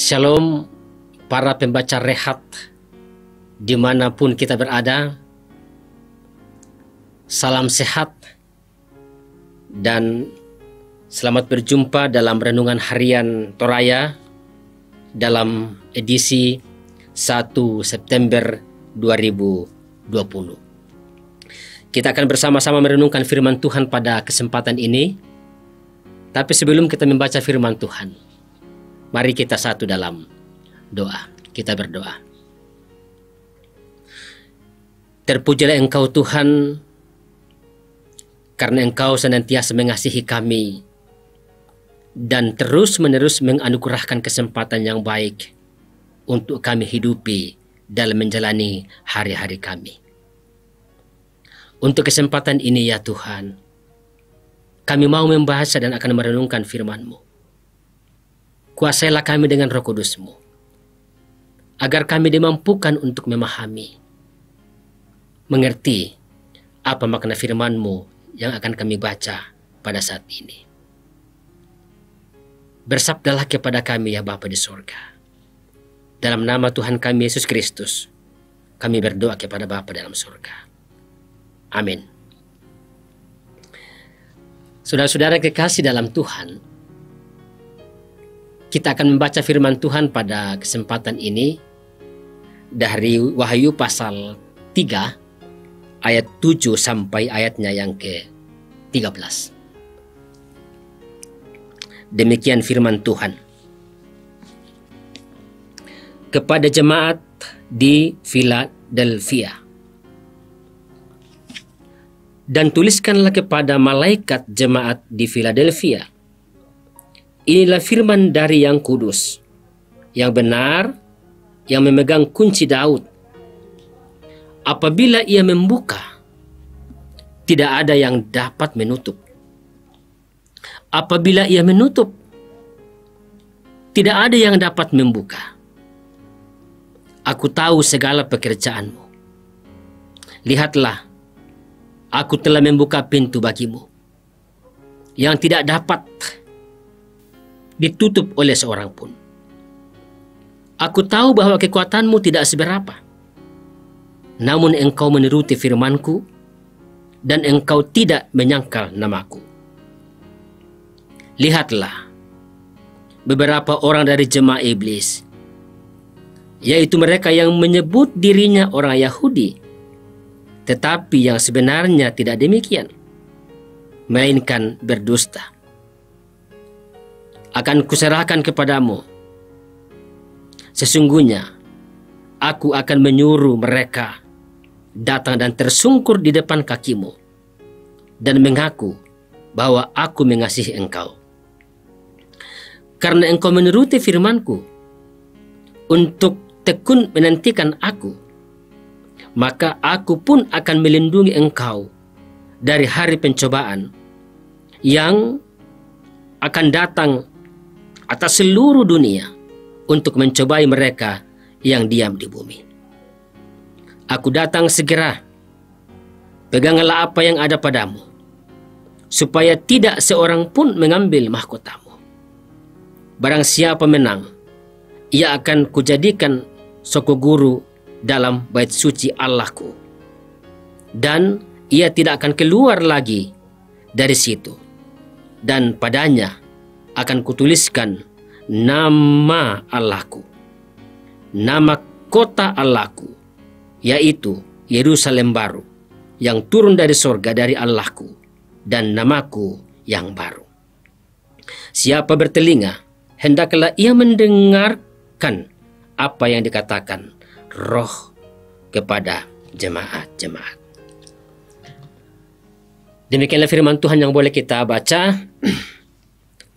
Shalom para pembaca rehat dimanapun kita berada. Salam sehat dan selamat berjumpa dalam renungan harian Toraya dalam edisi 1 September 2020. Kita akan bersama-sama merenungkan firman Tuhan pada kesempatan ini. Tapi sebelum kita membaca firman Tuhan, mari kita satu dalam doa. Kita berdoa. Terpujilah Engkau Tuhan, karena Engkau senantiasa mengasihi kami dan terus-menerus menganugerahkan kesempatan yang baik untuk kami hidupi dalam menjalani hari-hari kami. Untuk kesempatan ini ya Tuhan, kami mau membaca dan akan merenungkan firman-Mu. Kuasailah kami dengan Roh Kudus-Mu, agar kami dimampukan untuk memahami, mengerti apa makna firman-Mu yang akan kami baca pada saat ini. Bersabdalah kepada kami ya Bapa di surga. Dalam nama Tuhan kami Yesus Kristus, kami berdoa kepada Bapa dalam surga. Amin. Saudara-saudara kekasih dalam Tuhan, kita akan membaca firman Tuhan pada kesempatan ini dari Wahyu pasal 3 ayat 7 sampai ayatnya yang ke-13. Demikian firman Tuhan. Kepada jemaat di Philadelphia. Dan tuliskanlah kepada malaikat jemaat di Philadelphia. Inilah firman dari yang kudus, yang benar, yang memegang kunci Daud. Apabila ia membuka, tidak ada yang dapat menutup. Apabila ia menutup, tidak ada yang dapat membuka. Aku tahu segala pekerjaanmu. Lihatlah, aku telah membuka pintu bagimu, yang tidak dapat ditutup oleh seorang pun. Aku tahu bahwa kekuatanmu tidak seberapa, namun engkau menuruti firmanku, dan engkau tidak menyangkal namaku. Lihatlah, beberapa orang dari jemaah iblis, yaitu mereka yang menyebut dirinya orang Yahudi, tetapi yang sebenarnya tidak demikian, melainkan berdusta. Akan kuserahkan kepadamu. Sesungguhnya, aku akan menyuruh mereka datang dan tersungkur di depan kakimu dan mengaku bahwa aku mengasihi engkau. Karena engkau menuruti firmanku untuk tekun menantikan aku, maka aku pun akan melindungi engkau dari hari pencobaan yang akan datang atas seluruh dunia untuk mencobai mereka yang diam di bumi. Aku datang segera. Peganglah apa yang ada padamu, supaya tidak seorang pun mengambil mahkotamu. Barang siapa menang, ia akan kujadikan soko guru dalam bait suci Allahku, dan ia tidak akan keluar lagi dari situ, dan padanya akan kutuliskan nama Allahku, nama kota Allahku, yaitu Yerusalem baru yang turun dari sorga dari Allahku, dan namaku yang baru. Siapa bertelinga, hendaklah ia mendengarkan apa yang dikatakan Roh kepada jemaat-jemaat. Demikianlah firman Tuhan yang boleh kita baca.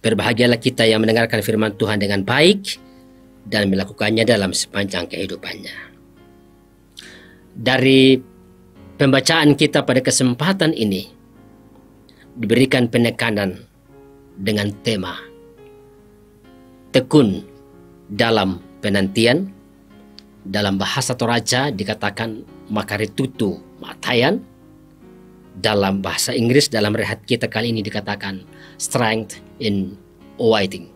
Berbahagialah kita yang mendengarkan firman Tuhan dengan baik dan melakukannya dalam sepanjang kehidupannya. Dari pembacaan kita pada kesempatan ini diberikan penekanan dengan tema tekun dalam penantian. Dalam bahasa Toraja dikatakan makaritutu matayan. Dalam bahasa Inggris dalam rehat kita kali ini dikatakan strength in waiting.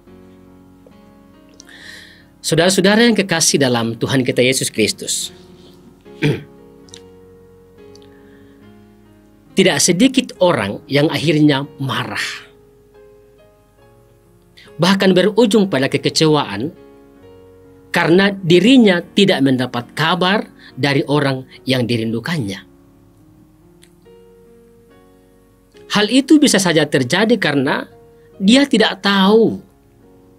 Saudara-saudara yang kekasih dalam Tuhan kita Yesus Kristus, tidak sedikit orang yang akhirnya marah, bahkan berujung pada kekecewaan karena dirinya tidak mendapat kabar dari orang yang dirindukannya. Hal itu bisa saja terjadi karena dia tidak tahu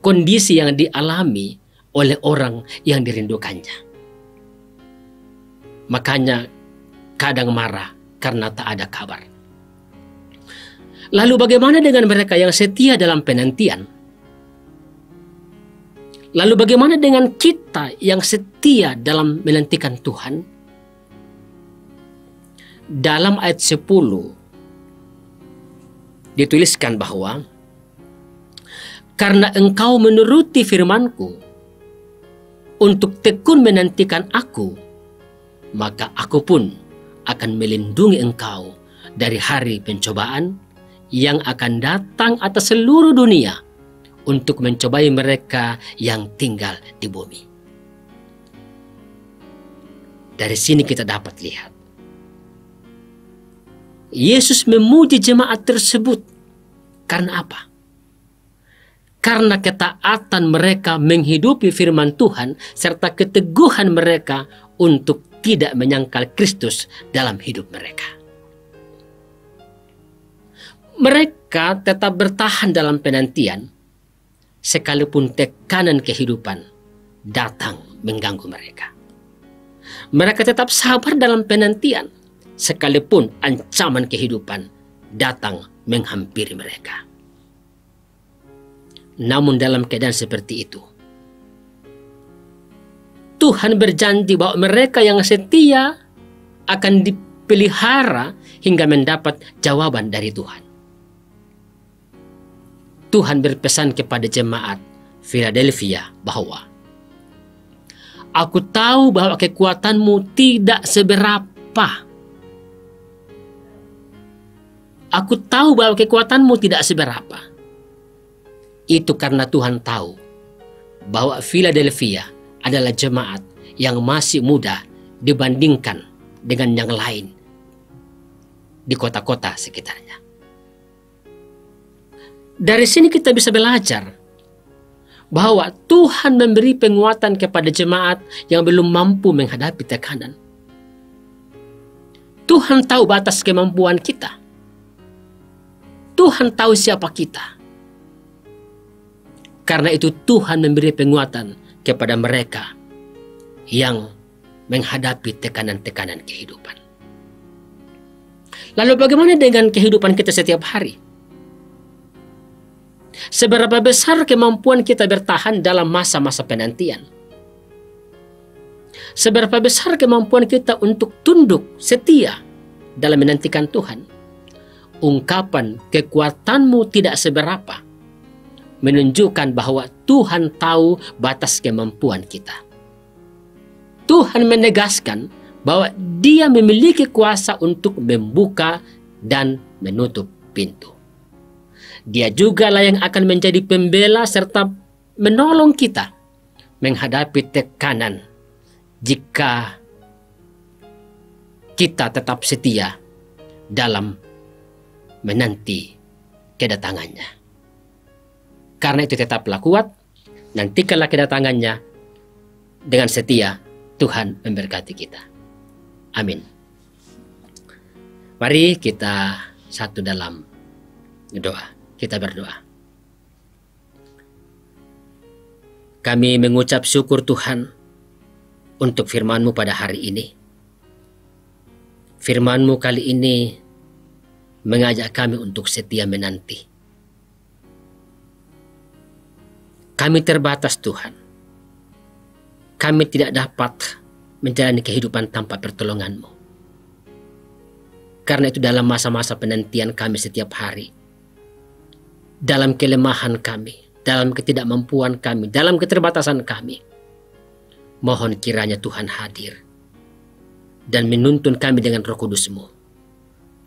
kondisi yang dialami oleh orang yang dirindukannya. Makanya kadang marah karena tak ada kabar. Lalu bagaimana dengan mereka yang setia dalam penantian? Lalu bagaimana dengan kita yang setia dalam menantikan Tuhan? Dalam ayat 10 dituliskan bahwa karena engkau menuruti firman-Ku untuk tekun menantikan Aku, maka Aku pun akan melindungi engkau dari hari pencobaan yang akan datang atas seluruh dunia untuk mencobai mereka yang tinggal di bumi. Dari sini kita dapat lihat Yesus memuji jemaat tersebut karena apa? Karena ketaatan mereka menghidupi firman Tuhan serta keteguhan mereka untuk tidak menyangkal Kristus dalam hidup mereka. Mereka tetap bertahan dalam penantian sekalipun tekanan kehidupan datang mengganggu mereka. Mereka tetap sabar dalam penantian sekalipun ancaman kehidupan datang menghampiri mereka. Namun dalam keadaan seperti itu, Tuhan berjanji bahwa mereka yang setia akan dipelihara hingga mendapat jawaban dari Tuhan. Tuhan berpesan kepada jemaat Philadelphia bahwa Aku tahu bahwa kekuatanmu tidak seberapa. Aku tahu bahwa kekuatanmu tidak seberapa. Itu karena Tuhan tahu bahwa Philadelphia adalah jemaat yang masih muda dibandingkan dengan yang lain di kota-kota sekitarnya. Dari sini kita bisa belajar bahwa Tuhan memberi penguatan kepada jemaat yang belum mampu menghadapi tekanan. Tuhan tahu batas kemampuan kita. Tuhan tahu siapa kita. Karena itu Tuhan memberi penguatan kepada mereka yang menghadapi tekanan-tekanan kehidupan. Lalu bagaimana dengan kehidupan kita setiap hari? Seberapa besar kemampuan kita bertahan dalam masa-masa penantian? Seberapa besar kemampuan kita untuk tunduk setia dalam menantikan Tuhan? Ungkapan kekuatanmu tidak seberapa menunjukkan bahwa Tuhan tahu batas kemampuan kita. Tuhan menegaskan bahwa Dia memiliki kuasa untuk membuka dan menutup pintu. Dia juga lah yang akan menjadi pembela serta menolong kita menghadapi tekanan jika kita tetap setia dalam menanti kedatangannya. Karena itu tetaplah kuat, nantikanlah kedatangannya dengan setia. Tuhan memberkati kita. Amin. Mari kita satu dalam doa. Kita berdoa. Kami mengucap syukur Tuhan untuk firman-Mu pada hari ini. Firman-Mu kali ini mengajak kami untuk setia menanti. Kami terbatas Tuhan. Kami tidak dapat menjalani kehidupan tanpa pertolongan-Mu. Karena itu dalam masa-masa penantian kami setiap hari, dalam kelemahan kami, dalam ketidakmampuan kami, dalam keterbatasan kami, mohon kiranya Tuhan hadir dan menuntun kami dengan Roh Kudus-Mu,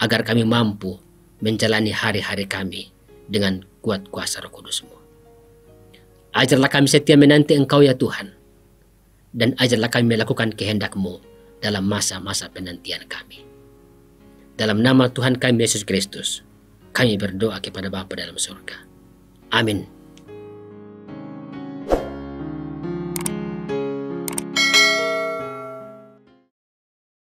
agar kami mampu menjalani hari-hari kami dengan kuat kuasa Roh Kudus-Mu. Ajarlah kami setia menanti Engkau ya Tuhan. Dan ajarlah kami melakukan kehendak-Mu dalam masa-masa penantian kami. Dalam nama Tuhan kami Yesus Kristus, kami berdoa kepada Bapa dalam surga. Amin.